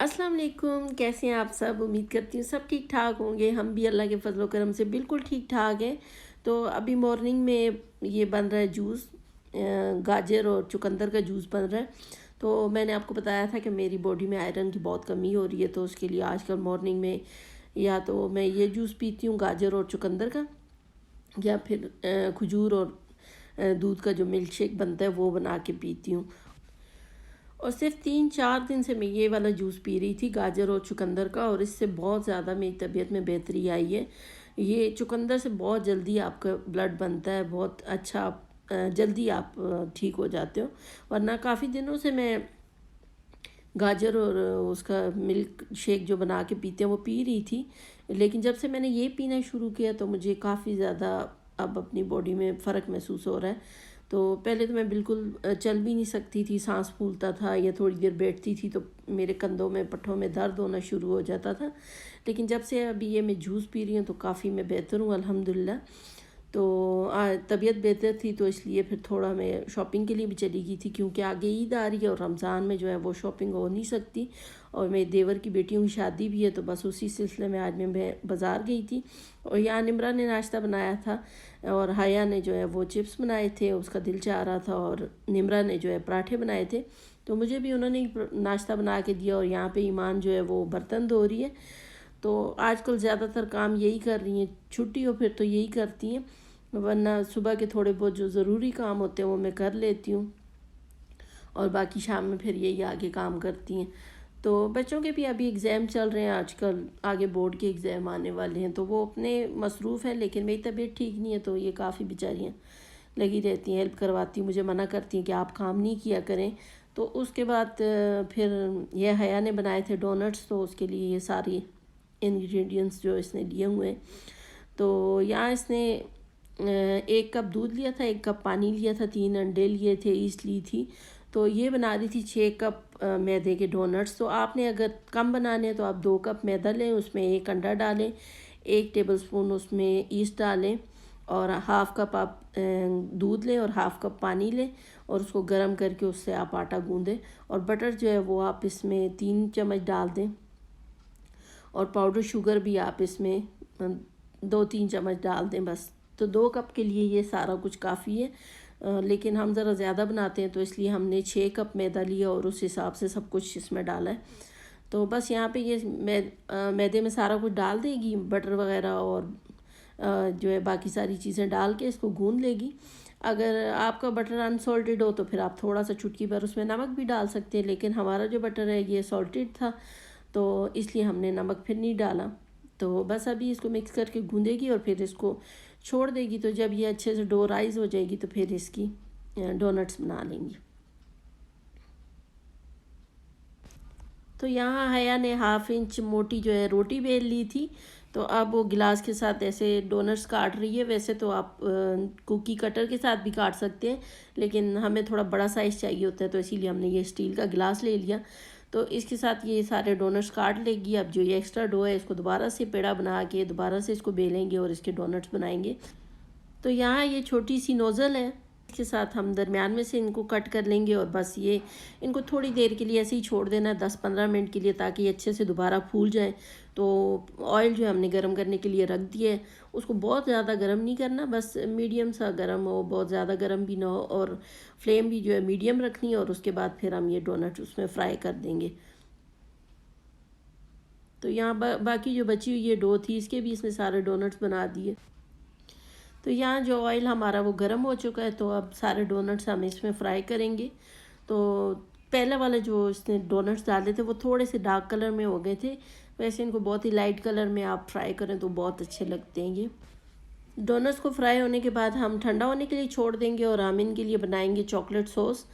अस्सलाम वालेकुम, कैसे हैं आप सब। उम्मीद करती हूँ सब ठीक ठाक होंगे। हम भी अल्लाह के फजल करम से बिल्कुल ठीक ठाक हैं। तो अभी मॉर्निंग में ये बन रहा है जूस, गाजर और चुकंदर का जूस बन रहा है। तो मैंने आपको बताया था कि मेरी बॉडी में आयरन की बहुत कमी हो रही है, तो उसके लिए आजकल मॉर्निंग में या तो मैं ये जूस पीती हूँ गाजर और चुकंदर का, या फिर खजूर और दूध का जो मिल्क शेक बनता है वो बना के पीती हूँ। और सिर्फ 3-4 दिन से मैं ये वाला जूस पी रही थी, गाजर और चुकंदर का, और इससे बहुत ज़्यादा मेरी तबीयत में बेहतरी आई है। ये चुकंदर से बहुत जल्दी आपका ब्लड बनता है, बहुत अच्छा जल्दी आप ठीक हो जाते हो। वरना काफ़ी दिनों से मैं गाजर और उसका मिल्क शेक जो बना के पीते हैं वो पी रही थी, लेकिन जब से मैंने ये पीना शुरू किया तो मुझे काफ़ी ज़्यादा अब अपनी बॉडी में फ़र्क महसूस हो रहा है। तो पहले तो मैं बिल्कुल चल भी नहीं सकती थी, सांस फूलता था, या थोड़ी देर बैठती थी तो मेरे कंधों में पट्ठों में दर्द होना शुरू हो जाता था। लेकिन जब से अभी ये मैं जूस पी रही हूँ तो काफ़ी मैं बेहतर हूँ अल्हम्दुलिल्लाह। तो तबीयत बेहतर थी तो इसलिए फिर थोड़ा मैं शॉपिंग के लिए भी चली गई थी, क्योंकि आगे ईद आ रही है और रमज़ान में जो है वो शॉपिंग हो नहीं सकती, और मेरे देवर की बेटियों की शादी भी है। तो बस उसी सिलसिले में आज मैं बाज़ार गई थी, और यहाँ निमरा ने नाश्ता बनाया था और हाया ने जो है वो चिप्स बनाए थे, उसका दिल चाह रहा था, और निमरा ने जो है पराठे बनाए थे। तो मुझे भी उन्होंने नाश्ता बना के दिया, और यहाँ पे ईमान जो है वो बर्तन धो रही है। तो आजकल ज़्यादातर काम यही कर रही हैं, छुट्टी हो फिर तो यही करती हैं, वरना सुबह के थोड़े बहुत जो ज़रूरी काम होते हैं वो मैं कर लेती हूँ, और बाकी शाम में फिर यही आगे काम करती हैं। तो बच्चों के भी अभी एग्ज़ाम चल रहे हैं आजकल, आगे बोर्ड के एग्ज़ाम आने वाले हैं, तो वो अपने मसरूफ़ हैं, लेकिन मेरी तबीयत ठीक नहीं है तो ये काफ़ी बेचारियाँ लगी रहती हैं, हेल्प करवाती, मुझे मना करती हैं कि आप काम नहीं किया करें। तो उसके बाद फिर ये हया ने बनाए थे डोनट्स, तो उसके लिए ये सारी इंग्रेडिएंट्स जो इसने लिए हुए हैं। तो यहाँ इसने 1 कप दूध लिया था, 1 कप पानी लिया था, 3 अंडे लिए थे, ईस्ट ली थी। तो ये बना रही थी 6 कप मैदे के डोनट्स। तो आपने अगर कम बनाने हैं तो आप 2 कप मैदा लें, उसमें 1 अंडा डालें, 1 टेबलस्पून उसमें ईस्ट डालें, और हाफ़ कप आप दूध लें और हाफ़ कप पानी लें, और उसको गर्म करके उससे आप आटा गूँदें। और बटर जो है वो आप इसमें 3 चम्मच डाल दें, और पाउडर शुगर भी आप इसमें 2-3 चम्मच डाल दें बस। तो 2 कप के लिए ये सारा कुछ काफ़ी है, लेकिन हम ज़रा ज़्यादा बनाते हैं तो इसलिए हमने 6 कप मैदा लिया और उस हिसाब से सब कुछ इसमें डाला है। तो बस यहाँ पे ये मैदे में सारा कुछ डाल देगी, बटर वगैरह और जो है बाकी सारी चीज़ें डाल के इसको गूँध लेगी। अगर आपका बटर अनसॉल्टेड हो तो फिर आप थोड़ा सा चुटकी भर उसमें नमक भी डाल सकते हैं, लेकिन हमारा जो बटर है ये सॉल्टेड था तो इसलिए हमने नमक फिर नहीं डाला। तो बस अभी इसको मिक्स करके गूँधेगी और फिर इसको छोड़ देगी। तो जब ये अच्छे से डो राइज हो जाएगी तो फिर इसकी डोनट्स बना लेंगी। तो यहाँ हया ने 1/2 इंच मोटी जो है रोटी बेल ली थी, तो अब वो गिलास के साथ ऐसे डोनट्स काट रही है। वैसे तो आप कुकी कटर के साथ भी काट सकते हैं, लेकिन हमें थोड़ा बड़ा साइज़ चाहिए होता है तो इसीलिए हमने ये स्टील का गिलास ले लिया। तो इसके साथ ये सारे डोनट्स काट लेगी। अब जो ये एक्स्ट्रा डो है इसको दोबारा से पेड़ा बना के दोबारा से इसको बेलेंगे और इसके डोनट्स बनाएंगे। तो यहाँ ये छोटी सी नोज़ल है, इसके साथ हम दरमियान में से इनको कट कर लेंगे, और बस ये इनको थोड़ी देर के लिए ऐसे ही छोड़ देना है 10-15 मिनट के लिए, ताकि ये अच्छे से दोबारा फूल जाए। तो ऑयल जो है हमने गर्म करने के लिए रख दिया है, उसको बहुत ज़्यादा गर्म नहीं करना, बस मीडियम सा गर्म हो, बहुत ज़्यादा गर्म भी ना हो, और फ्लेम भी जो है मीडियम रखनी है। और उसके बाद फिर हम ये डोनट उसमें फ्राई कर देंगे। तो यहाँ बाकी जो बची हुई ये डो थी इसके भी इसने सारे डोनट्स बना दिए। तो यहाँ जो ऑयल हमारा वो गर्म हो चुका है, तो अब सारे डोनट्स हम इसमें फ्राई करेंगे। तो पहले वाले जो इसने डोनट्स डाले थे वो थोड़े से डार्क कलर में हो गए थे, वैसे इनको बहुत ही लाइट कलर में आप फ्राई करें तो बहुत अच्छे लगते हैं ये। डोनट्स को फ्राई होने के बाद हम ठंडा होने के लिए छोड़ देंगे, और हम इनके लिए बनाएंगे चॉकलेट सॉस।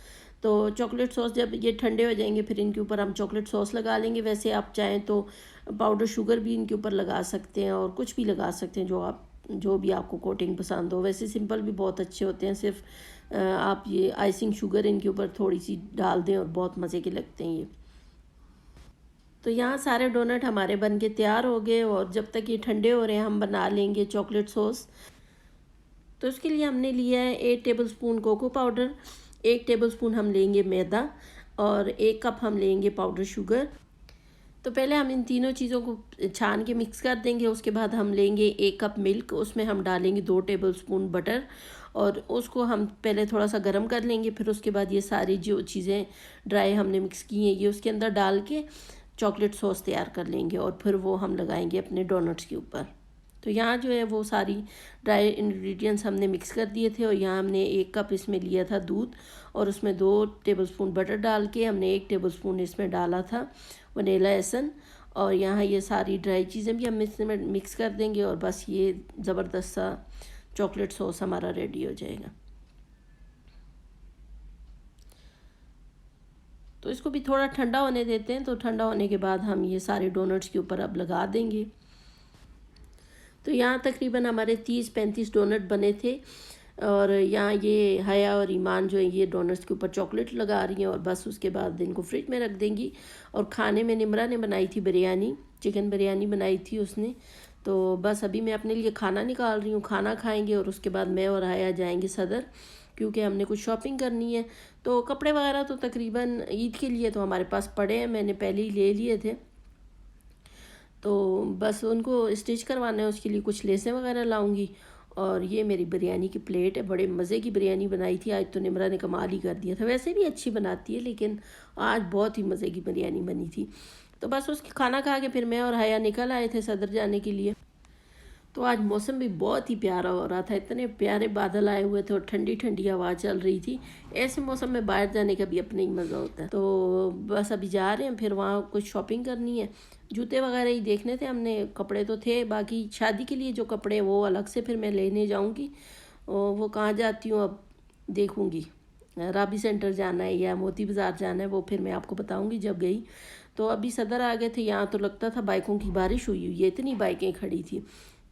तो चॉकलेट सॉस जब ये ठंडे हो जाएंगे फिर इनके ऊपर हम चॉकलेट सॉस लगा लेंगे। वैसे आप चाहें तो पाउडर शुगर भी इनके ऊपर लगा सकते हैं, और कुछ भी लगा सकते हैं जो भी आपको कोटिंग पसंद हो। वैसे सिंपल भी बहुत अच्छे होते हैं, सिर्फ आप ये आइसिंग शुगर इनके ऊपर थोड़ी सी डाल दें और बहुत मज़े के लगते हैं ये। तो यहाँ सारे डोनट हमारे बन के तैयार हो गए, और जब तक ये ठंडे हो रहे हैं हम बना लेंगे चॉकलेट सॉस। तो इसके लिए हमने लिया है 1 टेबलस्पून कोको पाउडर, 1 टेबलस्पून हम लेंगे मैदा, और 1 कप हम लेंगे पाउडर शुगर। तो पहले हम इन तीनों चीज़ों को छान के मिक्स कर देंगे। उसके बाद हम लेंगे 1 कप मिल्क, उसमें हम डालेंगे 2 टेबलस्पून बटर और उसको हम पहले थोड़ा सा गर्म कर लेंगे। फिर उसके बाद ये सारी जो चीज़ें ड्राई हमने मिक्स की हैं ये उसके अंदर डाल के चॉकलेट सॉस तैयार कर लेंगे और फिर वो हम लगाएंगे अपने डोनट्स के ऊपर। तो यहाँ जो है वो सारी ड्राई इंग्रेडिएंट्स हमने मिक्स कर दिए थे और यहाँ हमने 1 कप इसमें लिया था दूध और उसमें 2 टेबलस्पून बटर डाल के हमने 1 टेबलस्पून इसमें डाला था वनीला एसन। और यहाँ ये सारी ड्राई चीज़ें भी हम इसमें मिक्स कर देंगे और बस ये ज़बरदस्त सा चॉकलेट सॉस हमारा रेडी हो जाएगा। तो इसको भी थोड़ा ठंडा होने देते हैं। तो ठंडा होने के बाद हम ये सारे डोनट्स के ऊपर अब लगा देंगे। तो यहाँ तकरीबन हमारे 30-35 डोनट बने थे और यहाँ ये हया और ईमान जो है ये डोनट्स के ऊपर चॉकलेट लगा रही हैं और बस उसके बाद इनको फ्रिज में रख देंगी। और खाने में निमरा ने बनाई थी बिरयानी, चिकन बिरयानी बनाई थी उसने। तो बस अभी मैं अपने लिए खाना निकाल रही हूँ, खाना खाएंगे और उसके बाद मैं और हया जाएंगे सदर, क्योंकि हमने कुछ शॉपिंग करनी है। तो कपड़े वगैरह तो तकरीबन ईद के लिए तो हमारे पास पड़े हैं, मैंने पहले ही ले लिए थे। तो बस उनको स्टिच करवाना है, उसके लिए कुछ लेसें वगैरह लाऊंगी। और ये मेरी बिरयानी की प्लेट है, बड़े मज़े की बिरयानी बनाई थी आज तो निमरा ने, कमाल ही कर दिया था। वैसे भी अच्छी बनाती है लेकिन आज बहुत ही मज़े की बिरयानी बनी थी। तो बस उसके खाना खा के फिर मैं और हया निकल आए थे सदर जाने के लिए। तो आज मौसम भी बहुत ही प्यारा हो रहा था, इतने प्यारे बादल आए हुए थे और ठंडी ठंडी हवा चल रही थी। ऐसे मौसम में बाहर जाने का भी अपना ही मज़ा होता है। तो बस अभी जा रहे हैं, फिर वहाँ कुछ शॉपिंग करनी है, जूते वगैरह ही देखने थे हमने, कपड़े तो थे, बाकी शादी के लिए जो कपड़े हैं वो अलग से फिर मैं लेने जाऊँगी। वो कहाँ जाती हूँ अब देखूँगी, राबी सेंटर जाना है या मोती बाज़ार जाना है वो फिर मैं आपको बताऊँगी जब गई। तो अभी सदर आ गए थे, यहाँ तो लगता था बाइकों की बारिश हुई हुई है, इतनी बाइकें खड़ी थी।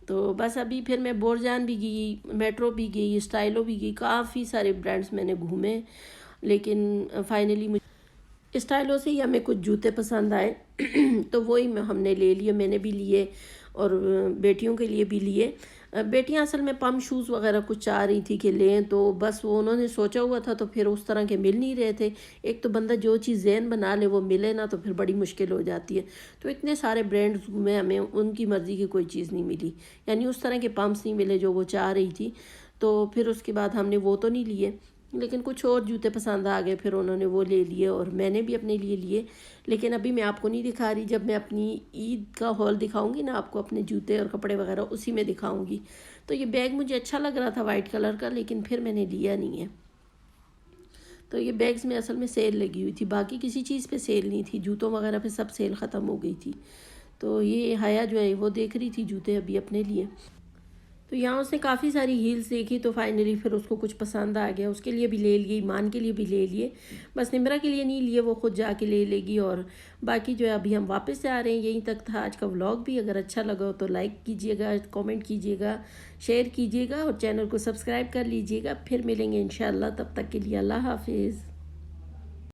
तो बस अभी फिर मैं बोरजान भी गई, मेट्रो भी गई, स्टाइलो भी गई, काफ़ी सारे ब्रांड्स मैंने घूमे, लेकिन फाइनली मुझे स्टाइलो से ही हमें कुछ जूते पसंद आए तो वही हमने ले लिए, मैंने भी लिए और बेटियों के लिए भी लिए। बेटियां असल में पम्प शूज़ वगैरह कुछ चाह रही थी कि लें, तो बस वो उन्होंने सोचा हुआ था तो फिर उस तरह के मिल नहीं रहे थे। एक तो बंदा जो चीज़ ज़हन बना ले वो मिले ना तो फिर बड़ी मुश्किल हो जाती है। तो इतने सारे ब्रांड्स घूमे, हमें उनकी मर्ज़ी की कोई चीज़ नहीं मिली, यानी उस तरह के पम्प्स नहीं मिले जो वो चाह रही थी। तो फिर उसके बाद हमने वो तो नहीं लिए, लेकिन कुछ और जूते पसंद आ गए, फिर उन्होंने वो ले लिए और मैंने भी अपने लिए लिए। लेकिन अभी मैं आपको नहीं दिखा रही, जब मैं अपनी ईद का हॉल दिखाऊंगी ना आपको, अपने जूते और कपड़े वगैरह उसी में दिखाऊंगी। तो ये बैग मुझे अच्छा लग रहा था वाइट कलर का, लेकिन फिर मैंने लिया नहीं है। तो ये बैग्स में असल में सेल लगी हुई थी, बाकी किसी चीज़ पे सेल नहीं थी, जूतों वगैरह पे सब सेल ख़त्म हो गई थी। तो ये हया जो है वो देख रही थी जूते अभी अपने लिए। तो यहाँ उसने काफ़ी सारी हील्स देखी, तो फाइनली फिर उसको कुछ पसंद आ गया, उसके लिए भी ले लिए, ईमान के लिए भी ले लिए, बस निमरा के लिए नहीं लिए, वो खुद जाके ले लेगी। और बाकी जो है अभी हम वापस से आ रहे हैं। यहीं तक था आज का व्लॉग भी, अगर अच्छा लगा हो तो लाइक कीजिएगा, कमेंट कीजिएगा, शेयर कीजिएगा और चैनल को सब्सक्राइब कर लीजिएगा। फिर मिलेंगे इंशाल्लाह, तब तक के लिए अल्लाह हाफिज़।